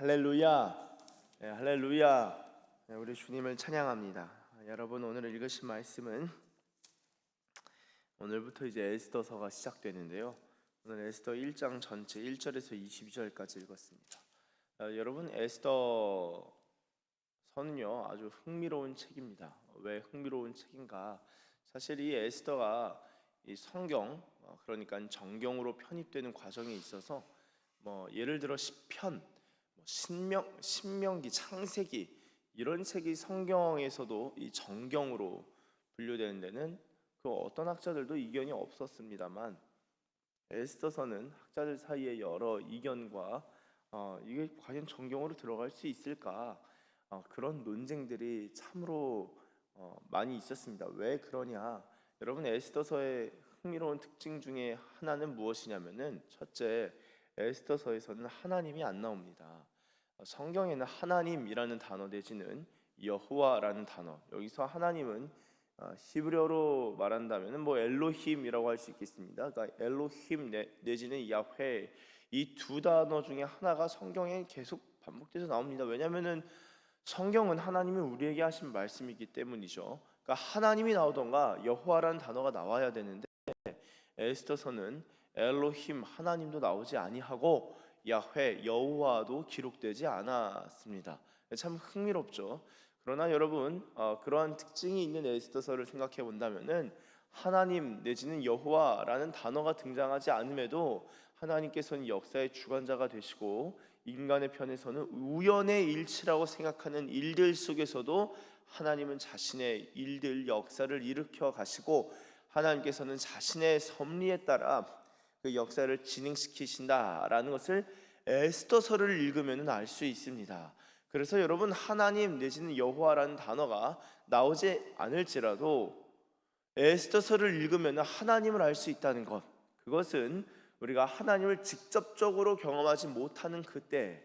할렐루야. 네, 할렐루야. 네, 우리 주님을 찬양합니다. 여러분, 오늘 읽으신 말씀은 오늘부터 이제 에스더서가 시작되는데요. 오늘 에스더 1장 전체 1절에서 22절까지 읽었습니다. 여러분, 에스더서는요 아주 흥미로운 책입니다. 왜 흥미로운 책인가? 사실 이 에스더가 이 성경, 그러니까 정경으로 편입되는 과정에 있어서 예를 들어 시편, 신명기, 창세기 이런 책이 성경에서도 이 정경으로 분류되는 데는 그 어떤 학자들도 이견이 없었습니다만, 에스더서는 학자들 사이에 여러 이견과 이게 과연 정경으로 들어갈 수 있을까, 그런 논쟁들이 참으로 많이 있었습니다. 왜 그러냐? 여러분, 에스더서의 흥미로운 특징 중에 하나는 무엇이냐면은, 첫째, 에스더서에서는 하나님이 안 나옵니다. 성경에는 하나님이라는 단어 내지는 여호와라는 단어, 여기서 하나님은 히브리어로 말한다면 엘로힘이라고 할 수 있겠습니다. 그러니까 엘로힘 내지는 야훼, 이 두 단어 중에 하나가 성경에 계속 반복돼서 나옵니다. 왜냐하면은 성경은 하나님이 우리에게 하신 말씀이기 때문이죠. 그러니까 하나님이 나오던가 여호와라는 단어가 나와야 되는데, 에스더서는 엘로힘 하나님도 나오지 아니하고 야훼 여호와도 기록되지 않았습니다. 참 흥미롭죠. 그러나 여러분, 그러한 특징이 있는 에스더서를 생각해 본다면은 하나님 내지는 여호와라는 단어가 등장하지 않음에도 하나님께서는 역사의 주관자가 되시고, 인간의 편에서는 우연의 일치라고 생각하는 일들 속에서도 하나님은 자신의 일들, 역사를 일으켜 가시고, 하나님께서는 자신의 섭리에 따라 그 역사를 진행시키신다라는 것을 에스더서를 읽으면 알 수 있습니다. 그래서 여러분, 하나님 내지는 여호와라는 단어가 나오지 않을지라도 에스더서를 읽으면 하나님을 알 수 있다는 것, 그것은 우리가 하나님을 직접적으로 경험하지 못하는 그때,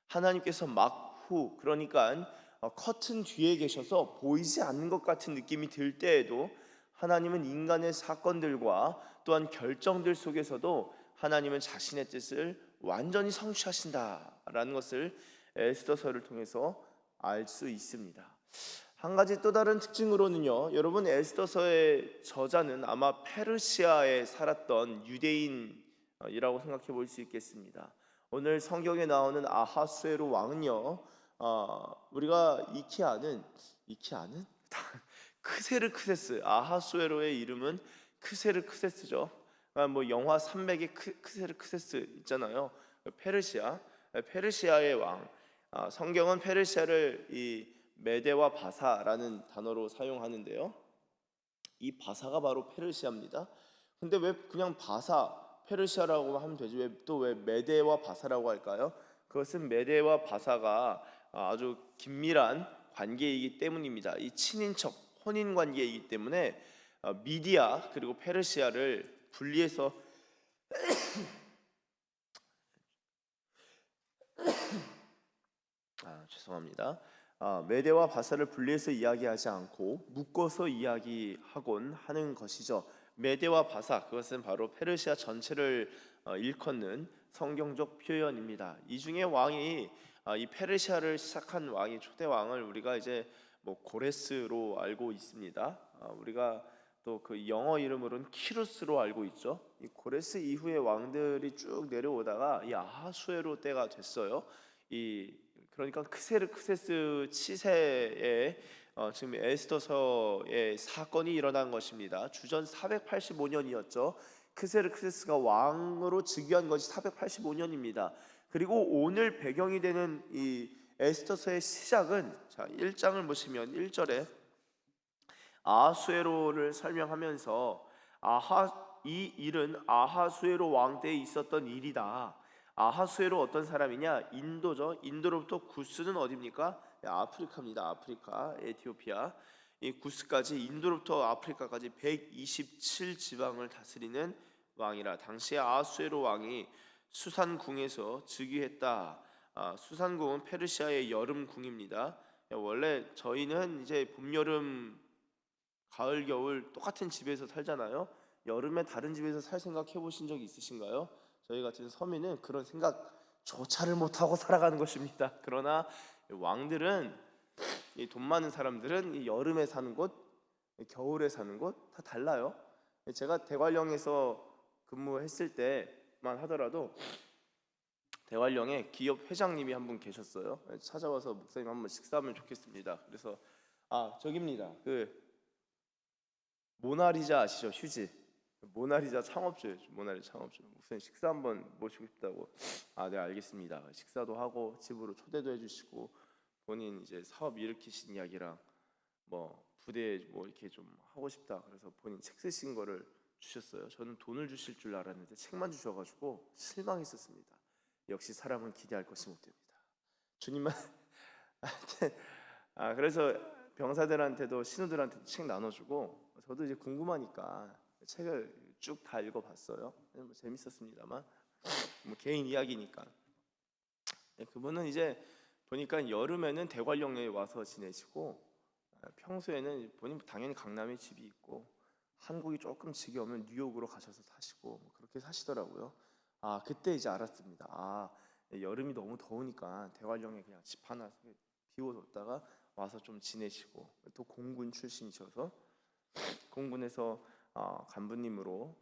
하나님께서 막후, 그러니까 커튼 뒤에 계셔서 보이지 않는 것 같은 느낌이 들 때에도 하나님은 인간의 사건들과 또한 결정들 속에서도 하나님은 자신의 뜻을 완전히 성취하신다라는 것을 에스더서를 통해서 알 수 있습니다. 한 가지 또 다른 특징으로는요, 여러분, 에스더서의 저자는 아마 페르시아에 살았던 유대인이라고 생각해 볼 수 있겠습니다. 오늘 성경에 나오는 아하수에로 왕은요, 우리가 익히 아는 크세르크세스, 아하수에로의 이름은 크세르크세스죠. 영화 300의 크세르크세스 있잖아요. 페르시아의 왕. 성경은 페르시아를 이 메데와 바사라는 단어로 사용하는데요, 이 바사가 바로 페르시아입니다. 근데 왜 그냥 바사, 페르시아라고 하면 되지 왜 메데와 바사라고 할까요? 그것은 메데와 바사가 아주 긴밀한 관계이기 때문입니다. 이 친인척, 혼인 관계이기 때문에 미디아 그리고 페르시아를 분리해서 죄송합니다. 메데와 바사를 분리해서 이야기하지 않고 묶어서 이야기하곤 하는 것이죠. 메데와 바사, 그것은 바로 페르시아 전체를 일컫는 성경적 표현입니다. 이 중에 왕이 이 페르시아를 시작한 왕이 초대 왕을 우리가 이제 고레스로 알고 있습니다. 우리가 또 그 영어 이름으로는 키루스로 알고 있죠. 이 고레스 이후의 왕들이 쭉 내려오다가 이 아하수에로 때가 됐어요. 그러니까 크세르크세스 치세에 지금 에스더서의 사건이 일어난 것입니다. 주전 485년이었죠. 크세르크세스가 왕으로 즉위한 것이 485년입니다. 그리고 오늘 배경이 되는 이 에스더서의 시작은, 자, 1장을 보시면 1절에 아하수에로를 설명하면서 이 일은 아하수에로 왕 때에 있었던 일이다. 아하수에로 어떤 사람이냐? 인도죠. 인도로부터 구스는 어디입니까? 아프리카입니다. 아프리카, 에티오피아. 이 구스까지, 인도로부터 아프리카까지 127지방을 다스리는 왕이라. 당시에 아하수에로 왕이 수산궁에서 즉위했다. 수산궁은 페르시아의 여름궁입니다. 원래 저희는 이제 봄, 여름, 가을, 겨울 똑같은 집에서 살잖아요. 여름에 다른 집에서 살 생각 해보신 적 있으신가요? 저희 같은 서민은 그런 생각 조차를 못하고 살아가는 것입니다. 그러나 왕들은, 이 돈 많은 사람들은 이 여름에 사는 곳, 겨울에 사는 곳 다 달라요. 제가 대관령에서 근무했을 때만 하더라도 대관령에 기업 회장님이 한 분 계셨어요. 찾아와서 목사님 한번 식사하면 좋겠습니다. 그래서 저깁니다. 그 모나리자 아시죠? 휴지. 모나리자 창업주예요. 모나리자 창업주. 목사님 식사 한번 모시고 싶다고. 네, 알겠습니다. 식사도 하고 집으로 초대도 해주시고, 본인 이제 사업 일으키신 이야기랑 뭐 부대 뭐 이렇게 좀 하고 싶다 그래서 본인 책 쓰신 거를 주셨어요. 저는 돈을 주실 줄 알았는데 책만 주셔가지고 실망했었습니다. 역시 사람은 기대할 것이 못됩니다. 주님만. 하여튼 그래서 병사들한테도 신우들한테도 책 나눠주고, 저도 이제 궁금하니까 책을 쭉 다 읽어봤어요. 뭐 재밌었습니다만 뭐 개인 이야기니까. 그분은 이제 보니까 여름에는 대관령에 와서 지내시고, 평소에는 본인 당연히 강남에 집이 있고, 한국이 조금 지겨우면 뉴욕으로 가셔서 사시고 뭐 그렇게 사시더라고요. 그때 이제 알았습니다. 여름이 너무 더우니까 대관령에 그냥 집 하나 비워뒀다가 와서 좀 지내시고, 또 공군 출신이셔서 공군에서 간부님으로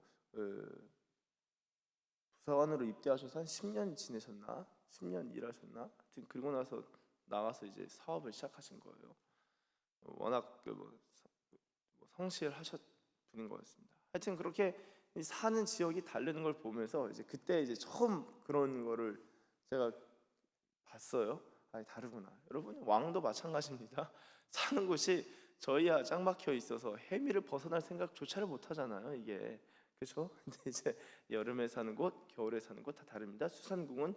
부사관으로 입대하셔서 한 10년 지내셨나? 10년 일하셨나? 하여튼 그리고 나서 나가서 이제 사업을 시작하신 거예요. 워낙 성실하셨 분인 것 같습니다. 하여튼 그렇게 사는 지역이 다르는 걸 보면서 이제 그때 이제 처음 그런 거를 제가 봤어요. 다르구나. 여러분, 왕도 마찬가지입니다. 사는 곳이 저희야 짱 박혀 있어서 해미를 벗어날 생각조차를 못 하잖아요. 이게 그렇죠? 근데 이제 여름에 사는 곳, 겨울에 사는 곳 다 다릅니다. 수산궁은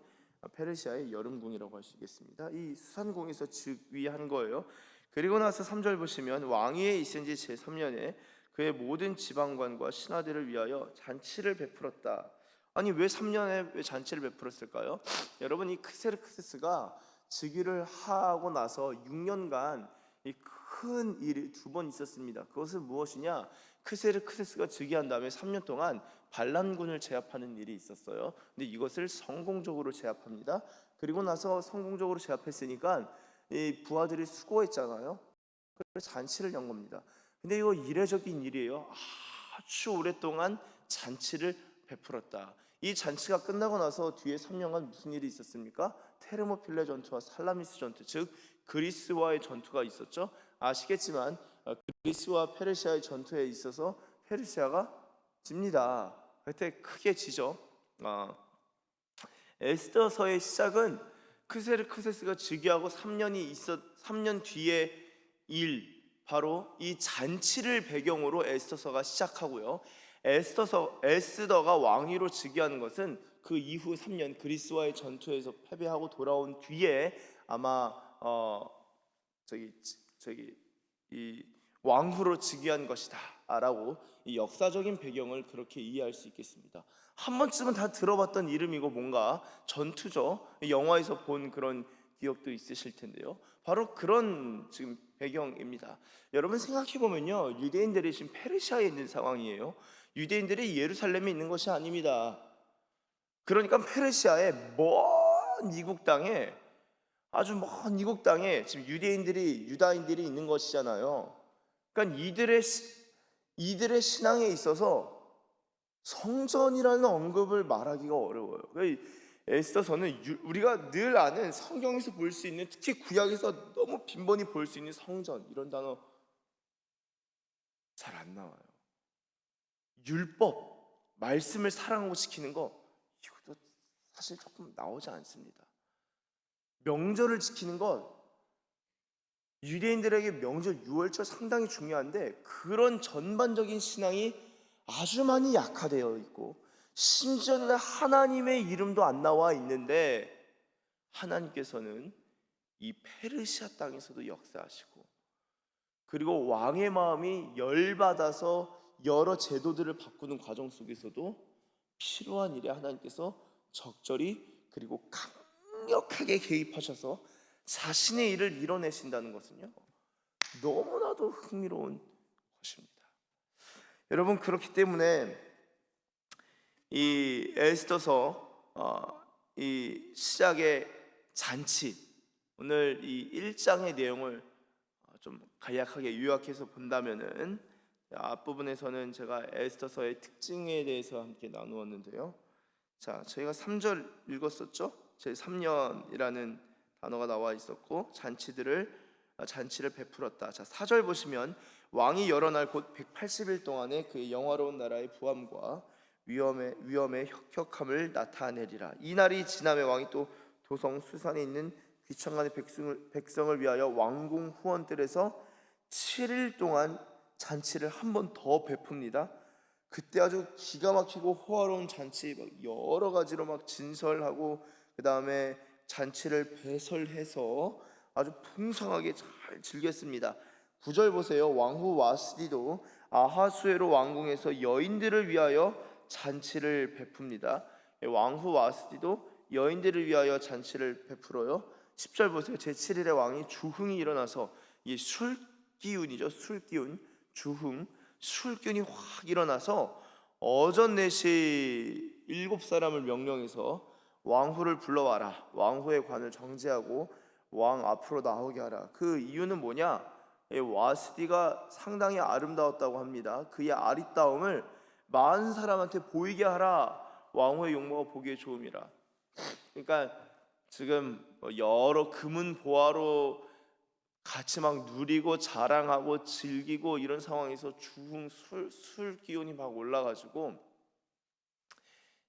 페르시아의 여름궁이라고 할 수 있겠습니다. 이 수산궁에서 즉위한 거예요. 그리고 나서 3절 보시면 왕위에 있은 지 제3년에 그의 모든 지방관과 신하들을 위하여 잔치를 베풀었다. 아니 왜 3년에 왜 잔치를 베풀었을까요? 여러분, 이 크세르크세스가 즉위를 하고 나서 6년간 이 큰 일이 두 번 있었습니다. 그것은 무엇이냐? 크세르크세스가 즉위한 다음에 3년 동안 반란군을 제압하는 일이 있었어요. 근데 이것을 성공적으로 제압합니다. 그리고 나서 성공적으로 제압했으니까 이 부하들이 수고했잖아요. 그래서 잔치를 연 겁니다. 근데 이거 이례적인 일이에요. 아주 오랫동안 잔치를 베풀었다. 이 잔치가 끝나고 나서 뒤에 3년간 무슨 일이 있었습니까? 테르모필레 전투와 살라미스 전투, 즉 그리스와의 전투가 있었죠. 아시겠지만 그리스와 페르시아의 전투에 있어서 페르시아가 집니다. 그때 크게 지죠. 에스더서의 시작은 크세르크세스가 즉위하고 3년 뒤의 일, 바로 이 잔치를 배경으로 에스더서가 시작하고요. 에스더가 왕위로 즉위하는 것은 그 이후 3년 그리스와의 전투에서 패배하고 돌아온 뒤에 아마 이 왕후로 즉위한 것이다라고 이 역사적인 배경을 그렇게 이해할 수 있겠습니다. 한 번쯤은 다 들어봤던 이름이고 뭔가 전투죠. 영화에서 본 그런 기억도 있으실 텐데요. 바로 그런 지금 배경입니다. 여러분 생각해 보면요, 유대인들이 지금 페르시아에 있는 상황이에요. 유대인들이 예루살렘에 있는 것이 아닙니다. 그러니까 페르시아의 먼 이국 땅에, 아주 먼 이국 땅에 지금 유다인들이 있는 것이잖아요. 그러니까 이들의 신앙에 있어서 성전이라는 언급을 말하기가 어려워요. 에스더서는 우리가 늘 아는 성경에서 볼 수 있는, 특히 구약에서 너무 빈번히 볼 수 있는 성전, 이런 단어 잘 안 나와요. 율법, 말씀을 사랑하고 지키는 거, 이것도 사실 조금 나오지 않습니다. 명절을 지키는 것, 유대인들에게 명절 유월절 상당히 중요한데 그런 전반적인 신앙이 아주 많이 약화되어 있고, 심지어는 하나님의 이름도 안 나와 있는데 하나님께서는 이 페르시아 땅에서도 역사하시고, 그리고 왕의 마음이 열받아서 여러 제도들을 바꾸는 과정 속에서도 필요한 일에 하나님께서 적절히 그리고 강력하게 개입하셔서 자신의 일을 이뤄내신다는 것은요, 너무나도 흥미로운 것입니다. 여러분, 그렇기 때문에 이 에스더서 이 시작의 잔치, 오늘 이 1장의 내용을 좀 간략하게 요약해서 본다면은 앞부분에서는 제가 에스더서의 특징에 대해서 함께 나누었는데요. 자, 저희가 3절 읽었었죠? 제3년이라는 단어가 나와 있었고 잔치를 베풀었다. 자, 4절 보시면 왕이 여러 날 곧 180일 동안에 그의 영화로운 나라의 부함과 위엄의 혁혁함을 나타내리라. 이 날이 지남에 왕이 또 도성 수산에 있는 귀천간의 백성을 위하여 왕궁 후원들에서 7일 동안 잔치를 한 번 더 베풉니다. 그때 아주 기가 막히고 호화로운 잔치, 막 여러 가지로 막 진설하고 그 다음에 잔치를 배설해서 아주 풍성하게 잘 즐겼습니다. 9절 보세요. 왕후 와스디도 아하수에로 왕궁에서 여인들을 위하여 잔치를 베풉니다. 왕후 와스디도 여인들을 위하여 잔치를 베풀어요. 10절 보세요. 제7일에 왕이 주흥이 일어나서 이 술기운이죠. 술기운, 주흥, 술기운이 확 일어나서 어전 내시 7사람을 명령해서 왕후를 불러와라. 왕후의 관을 정지하고 왕 앞으로 나오게 하라. 그 이유는 뭐냐? 와스디가 상당히 아름다웠다고 합니다. 그의 아리따움을 많은 사람한테 보이게 하라. 왕후의 용모가 보기에 좋음이라. 그러니까 지금 여러 금은 보화로 같이 막 누리고 자랑하고 즐기고 이런 상황에서 주흥 술 기운이 막 올라가지고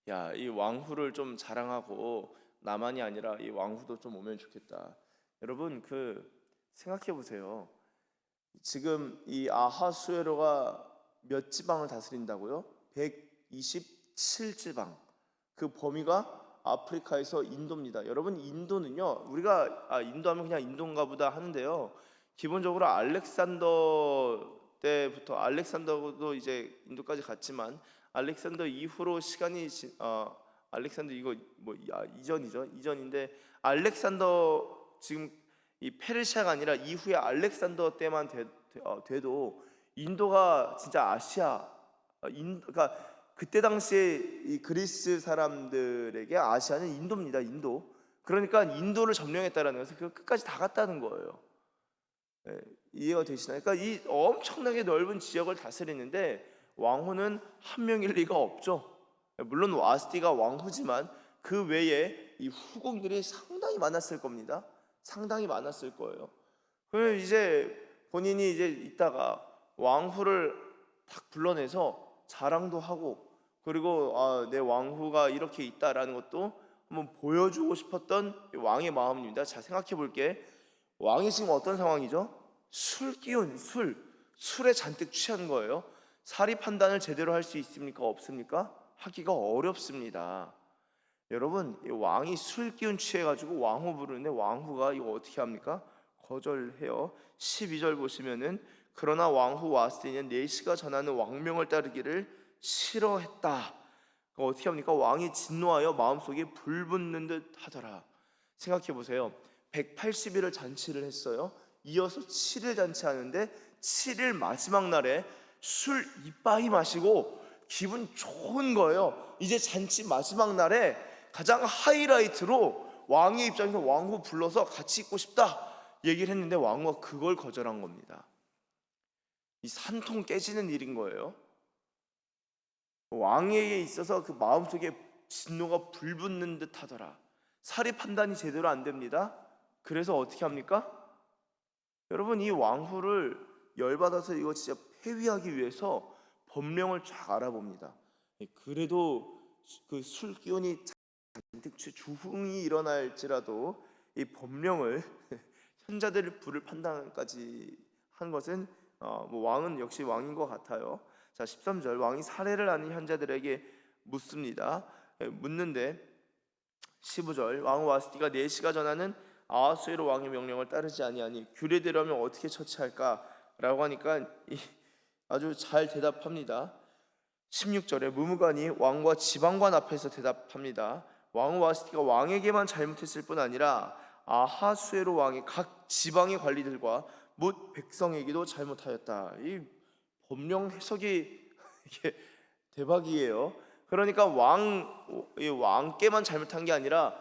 야, 이 왕후를 좀 자랑하고 나만이 아니라 이 왕후도 좀 오면 좋겠다. 여러분 생각해 보세요. 지금 이 아하수에로가 몇 지방을 다스린다고요? 127지방. 그 범위가 아프리카에서 인도입니다. 여러분, 인도는요, 우리가 인도하면 그냥 인도인가 보다 하는데요, 기본적으로 알렉산더 때부터, 알렉산더도 이제 인도까지 갔지만 알렉산더 이후로 시간이 알렉산더 이거 이전인데 알렉산더 지금 이 페르시아가 아니라 이후에 알렉산더 때만 돼도 인도가 진짜 아시아 그러니까 그때 당시에 이 그리스 사람들에게 아시아는 인도입니다. 인도. 그러니까 인도를 점령했다라는 것은 그 끝까지 다 갔다는 거예요. 네, 이해가 되시나요? 그러니까 이 엄청나게 넓은 지역을 다스리는데 왕후는 한 명일 리가 없죠. 물론 와스티가 왕후지만 그 외에 이 후궁들이 상당히 많았을 겁니다. 상당히 많았을 거예요. 그러면 이제 본인이 이제 있다가 왕후를 딱 불러내서 자랑도 하고 그리고 내 왕후가 이렇게 있다라는 것도 한번 보여주고 싶었던 왕의 마음입니다. 자, 생각해 볼게. 왕이 지금 어떤 상황이죠? 술 기운, 술에 잔뜩 취한 거예요. 사리 판단을 제대로 할 수 있습니까? 없습니까? 하기가 어렵습니다. 여러분, 왕이 술 기운 취해가지고 왕후 부르는데 왕후가 이거 어떻게 합니까? 거절해요. 12절 보시면은 그러나 왕후 와스티는 내시가 전하는 왕명을 따르기를 싫어했다. 어떻게 합니까? 왕이 진노하여 마음속에 불 붙는 듯 하더라. 생각해 보세요. 180일을 잔치를 했어요. 이어서 7일 잔치하는데 7일 마지막 날에 술 이빠이 마시고 기분 좋은 거예요. 이제 잔치 마지막 날에 가장 하이라이트로 왕의 입장에서 왕후 불러서 같이 있고 싶다 얘기를 했는데 왕후가 그걸 거절한 겁니다. 이 산통 깨지는 일인 거예요. 왕에게 있어서 그 마음속에 진노가 불붙는 듯 하더라. 사리 판단이 제대로 안 됩니다. 그래서 어떻게 합니까? 여러분, 이 왕후를 열받아서 이거 진짜 폐위하기 위해서 법령을 쫙 알아봅니다. 그래도 그 술 기운이 잔뜩 주흥이 일어날지라도 이 법령을 현자들을 부를 판단까지 한 것은 왕은 역시 왕인 것 같아요. 자, 13절 왕이 사례를 아는 현자들에게 묻습니다. 묻는데 15절 왕후 와스티가 내시가 전하는 아하수에로 왕의 명령을 따르지 아니하니 규례대로하면 어떻게 처치할까? 라고 하니까 아주 잘 대답합니다. 16절에 무무관이 왕과 지방관 앞에서 대답합니다. 왕후 와스티가 왕에게만 잘못했을 뿐 아니라 아하수에로 왕이 각 지방의 관리들과 못 백성에게도 잘못하였다. 이 법령 해석이 이게 대박이에요. 그러니까 이 왕께만 잘못한 게 아니라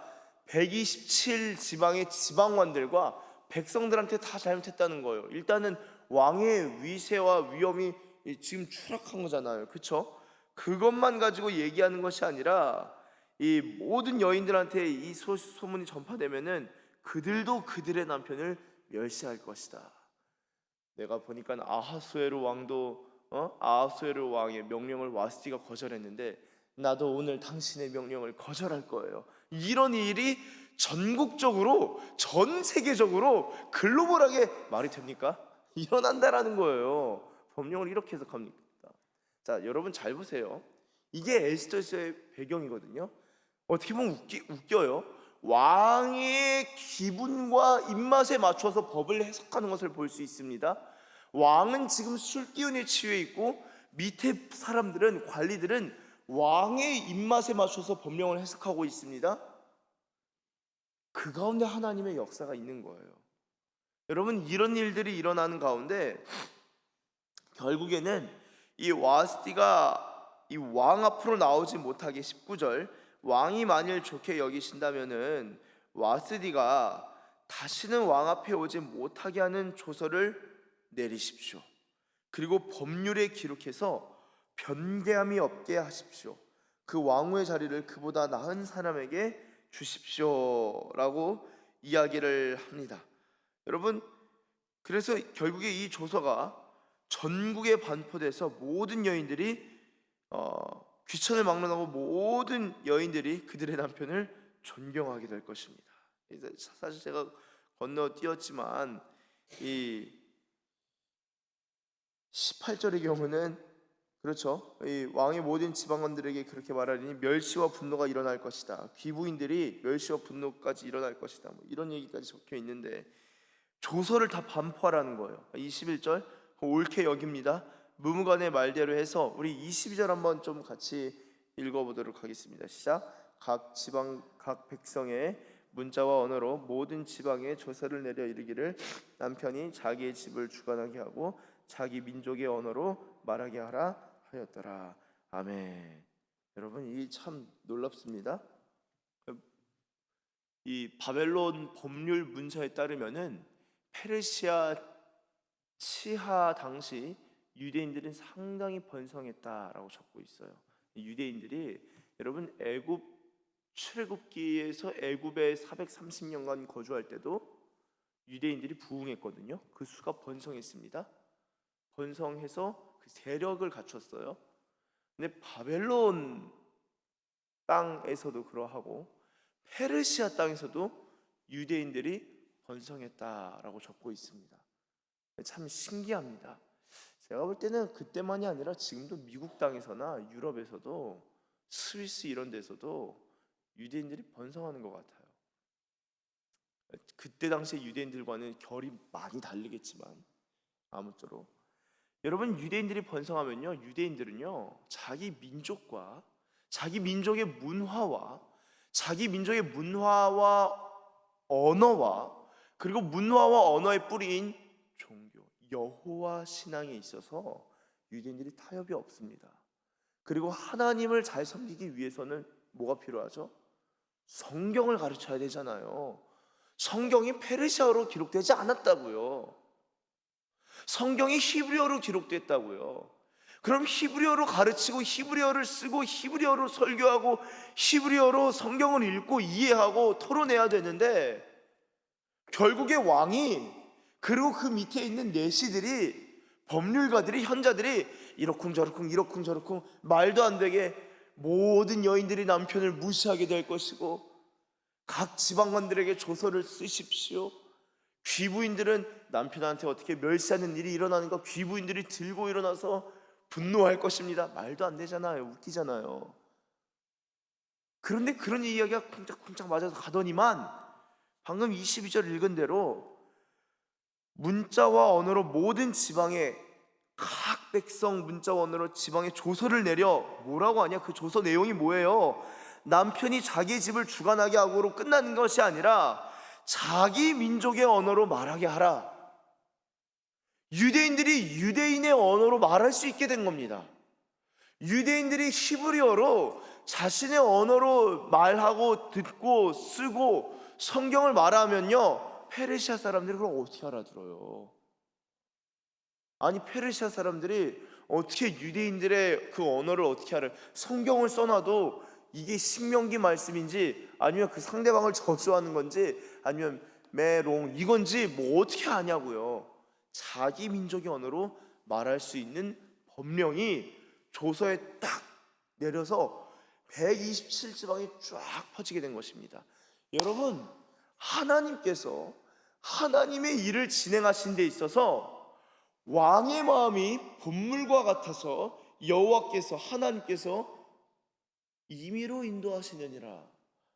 127 지방의 지방관들과 백성들한테 다 잘못했다는 거예요. 일단은 왕의 위세와 위엄이 지금 추락한 거잖아요. 그렇죠? 그것만 가지고 얘기하는 것이 아니라 이 모든 여인들한테 이 소문이 전파되면은 그들도 그들의 남편을 멸시할 것이다. 내가 보니까 아하수에로 왕도 아하수에로 왕의 명령을 와스티가 거절했는데 나도 오늘 당신의 명령을 거절할 거예요. 이런 일이 전국적으로 전 세계적으로 글로벌하게 말이 됩니까? 일어난다라는 거예요. 법령을 이렇게 해석합니다. 자, 여러분 잘 보세요. 이게 에스더서의 배경이거든요. 어떻게 보면 웃겨요. 왕의 기분과 입맛에 맞춰서 법을 해석하는 것을 볼 수 있습니다. 왕은 지금 술기운에 취해 있고 밑에 사람들은, 관리들은 왕의 입맛에 맞춰서 법령을 해석하고 있습니다. 그 가운데 하나님의 역사가 있는 거예요. 여러분, 이런 일들이 일어나는 가운데 결국에는 이 와스티가 이 왕 앞으로 나오지 못하게 19절, 왕이 만일 좋게 여기신다면은 와스디가 다시는 왕 앞에 오지 못하게 하는 조서를 내리십시오. 그리고 법률에 기록해서 변개함이 없게 하십시오. 그 왕후의 자리를 그보다 나은 사람에게 주십시오라고 이야기를 합니다. 여러분, 그래서 결국에 이 조서가 전국에 반포돼서 모든 여인들이 귀천을 막론하고 모든 여인들이 그들의 남편을 존경하게 될 것입니다. 사실 제가 건너뛰었지만 이 18절의 경우는 그렇죠. 이 왕의 모든 지방관들에게 그렇게 말하리니 멸시와 분노가 일어날 것이다. 귀부인들이 멸시와 분노까지 일어날 것이다. 뭐 이런 얘기까지 적혀 있는데 조서를 다 반포하라는 거예요. 21절 옳게 여깁니다. 무무간의 말대로 해서 우리 22절 한번 좀 같이 읽어보도록 하겠습니다. 시작. 각 지방 각 백성의 문자와 언어로 모든 지방에 조서를 내려 이르기를 남편이 자기의 집을 주관하게 하고 자기 민족의 언어로 말하게 하라 하였더라. 아멘. 여러분, 이 참 놀랍습니다. 이 바벨론 법률 문서에 따르면은 페르시아 치하 당시 유대인들은 상당히 번성했다라고 적고 있어요. 유대인들이 여러분 애굽 출애굽기에서 애굽에 430년간 거주할 때도 유대인들이 부흥했거든요. 그 수가 번성했습니다. 번성해서 그 세력을 갖췄어요. 근데 바벨론 땅에서도 그러하고 페르시아 땅에서도 유대인들이 번성했다라고 적고 있습니다. 참 신기합니다. 제가 볼 때는 그때만이 아니라 지금도 미국 땅에서나 유럽에서도 스위스 이런 데서도 유대인들이 번성하는 것 같아요. 그때 당시에 유대인들과는 결이 많이 다르겠지만 아무쪼록 여러분, 유대인들이 번성하면요, 유대인들은요 자기 민족과 자기 민족의 문화와 자기 민족의 문화와 언어와 그리고 문화와 언어의 뿌리인 종교 여호와 신앙에 있어서 유대인들이 타협이 없습니다. 그리고 하나님을 잘 섬기기 위해서는 뭐가 필요하죠? 성경을 가르쳐야 되잖아요. 성경이 페르시아어로 기록되지 않았다고요. 성경이 히브리어로 기록됐다고요. 그럼 히브리어로 가르치고 히브리어를 쓰고 히브리어로 설교하고 히브리어로 성경을 읽고 이해하고 토론해야 되는데 결국에 왕이 그리고 그 밑에 있는 내시들이 법률가들이 현자들이 이러쿵저러쿵 이러쿵저러쿵 말도 안 되게 모든 여인들이 남편을 무시하게 될 것이고 각 지방관들에게 조서를 쓰십시오. 귀부인들은 남편한테 어떻게 멸시하는 일이 일어나는가 귀부인들이 들고 일어나서 분노할 것입니다. 말도 안 되잖아요. 웃기잖아요. 그런데 그런 이야기가 쿵짝쿵짝 맞아서 가더니만 방금 22절 읽은 대로 문자와 언어로 모든 지방에 각 백성 문자와 언어로 지방에 조서를 내려 뭐라고 하냐? 그 조서 내용이 뭐예요? 남편이 자기 집을 주관하게 하고로 끝나는 것이 아니라 자기 민족의 언어로 말하게 하라. 유대인들이 유대인의 언어로 말할 수 있게 된 겁니다. 유대인들이 히브리어로 자신의 언어로 말하고 듣고 쓰고 성경을 말하면요, 페르시아 사람들이 그걸 어떻게 알아들어요? 아니, 페르시아 사람들이 어떻게 유대인들의 그 언어를 어떻게 알아요? 성경을 써놔도 이게 신명기 말씀인지 아니면 그 상대방을 저주하는 건지 아니면 메롱 이건지 뭐 어떻게 아냐고요. 자기 민족의 언어로 말할 수 있는 법령이 조서에 딱 내려서 127지방에 쫙 퍼지게 된 것입니다. 여러분, 하나님께서 하나님의 일을 진행하신 데 있어서 왕의 마음이 본물과 같아서 여호와께서 하나님께서 임의로 인도하시느니라.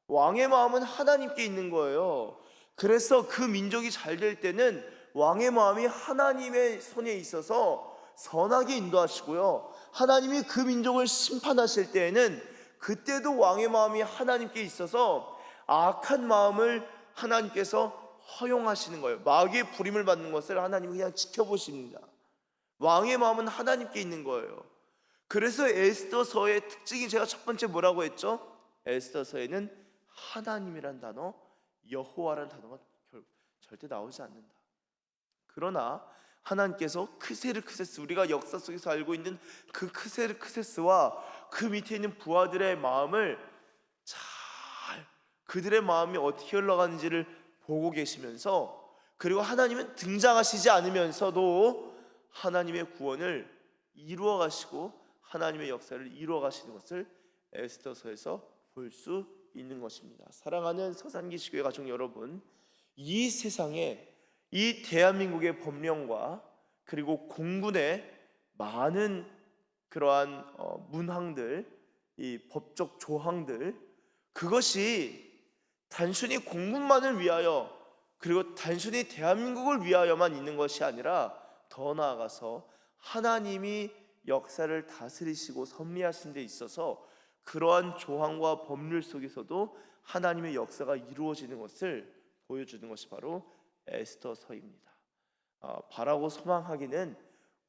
왕의 마음은 하나님께 있는 거예요. 그래서 그 민족이 잘 될 때는 왕의 마음이 하나님의 손에 있어서 선하게 인도하시고요, 하나님이 그 민족을 심판하실 때에는 그때도 왕의 마음이 하나님께 있어서 악한 마음을 하나님께서 허용하시는 거예요. 마귀의 부림을 받는 것을 하나님이 그냥 지켜보십니다. 왕의 마음은 하나님께 있는 거예요. 그래서 에스더서의 특징이, 제가 첫 번째 뭐라고 했죠? 에스더서에는 하나님이란 단어, 여호와라는 단어가 절대 나오지 않는다. 그러나 하나님께서 크세르크세스, 우리가 역사 속에서 알고 있는 그 크세르크세스와 그 밑에 있는 부하들의 마음을 잘, 그들의 마음이 어떻게 흘러가는지를 보고 계시면서, 그리고 하나님은 등장하시지 않으면서도 하나님의 구원을 이루어 가시고 하나님의 역사를 이루어 가시는 것을 에스더서에서 볼 수 있는 것입니다. 사랑하는 서산기시교회 가족 여러분, 이 세상에 이 대한민국의 법령과 그리고 공군의 많은 그러한 문항들, 이 법적 조항들, 그것이 단순히 공군만을 위하여 그리고 단순히 대한민국을 위하여만 있는 것이 아니라 더 나아가서 하나님이 역사를 다스리시고 섭리하신 데 있어서 그러한 조항과 법률 속에서도 하나님의 역사가 이루어지는 것을 보여주는 것이 바로 에스더서입니다. 바라고 소망하기는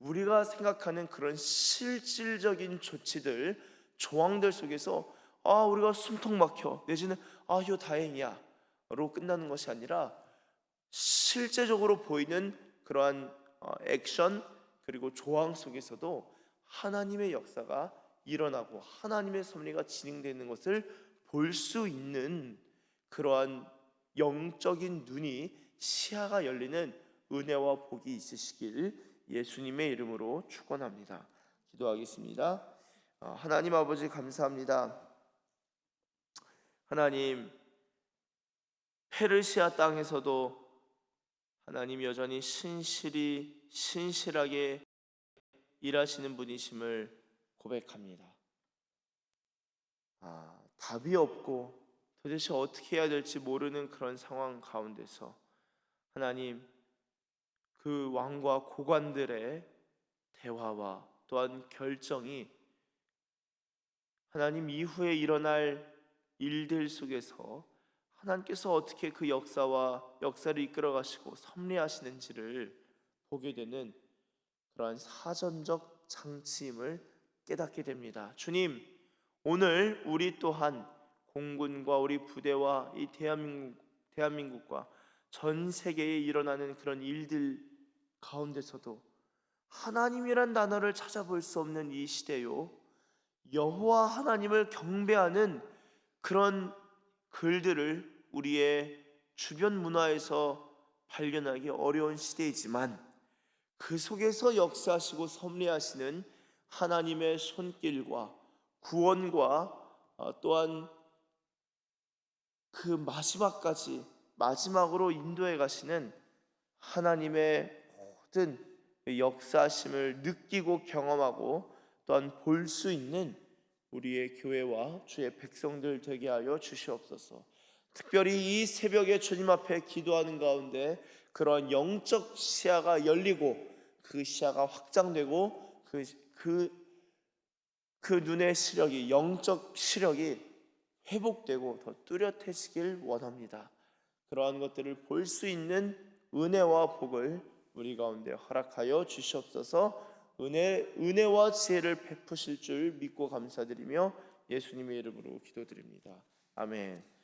우리가 생각하는 그런 실질적인 조치들, 조항들 속에서 우리가 숨통 막혀 내지는 이거 다행이야로 끝나는 것이 아니라 실제적으로 보이는 그러한 액션 그리고 조항 속에서도 하나님의 역사가 일어나고 하나님의 섭리가 진행되는 것을 볼 수 있는 그러한 영적인 눈이, 시야가 열리는 은혜와 복이 있으시길 예수님의 이름으로 축원합니다. 기도하겠습니다. 하나님 아버지 감사합니다. 하나님, 페르시아 땅에서도 하나님 여전히 신실하게 일하시는 분이심을 고백합니다. 답이 없고 도대체 어떻게 해야 될지 모르는 그런 상황 가운데서 하나님, 그 왕과 고관들의 대화와 또한 결정이 하나님 이후에 일어날 일들 속에서 하나님께서 어떻게 그 역사를 이끌어 가시고 섭리하시는지를 보게 되는 그러한 사전적 장치임을 깨닫게 됩니다. 주님, 오늘 우리 또한 공군과 우리 부대와 이 대한민국과 전 세계에 일어나는 그런 일들 가운데서도 하나님이란 단어를 찾아볼 수 없는 이 시대요, 여호와 하나님을 경배하는 그런 글들을 우리의 주변 문화에서 발견하기 어려운 시대이지만 그 속에서 역사하시고 섭리하시는 하나님의 손길과 구원과 또한 그 마지막으로 인도해 가시는 하나님의 모든 역사하심을 느끼고 경험하고 또한 볼 수 있는 우리의 교회와 주의 백성들 되게 하여 주시옵소서. 특별히 이 새벽에 주님 앞에 기도하는 가운데 그런 영적 시야가 열리고 그 시야가 확장되고 그 눈의 시력이, 영적 시력이 회복되고 더 뚜렷해지길 원합니다. 그러한 것들을 볼 수 있는 은혜와 복을 우리 가운데 허락하여 주시옵소서. 은혜와 지혜를 베푸실 줄 믿고 감사드리며 예수님의 이름으로 기도드립니다. 아멘.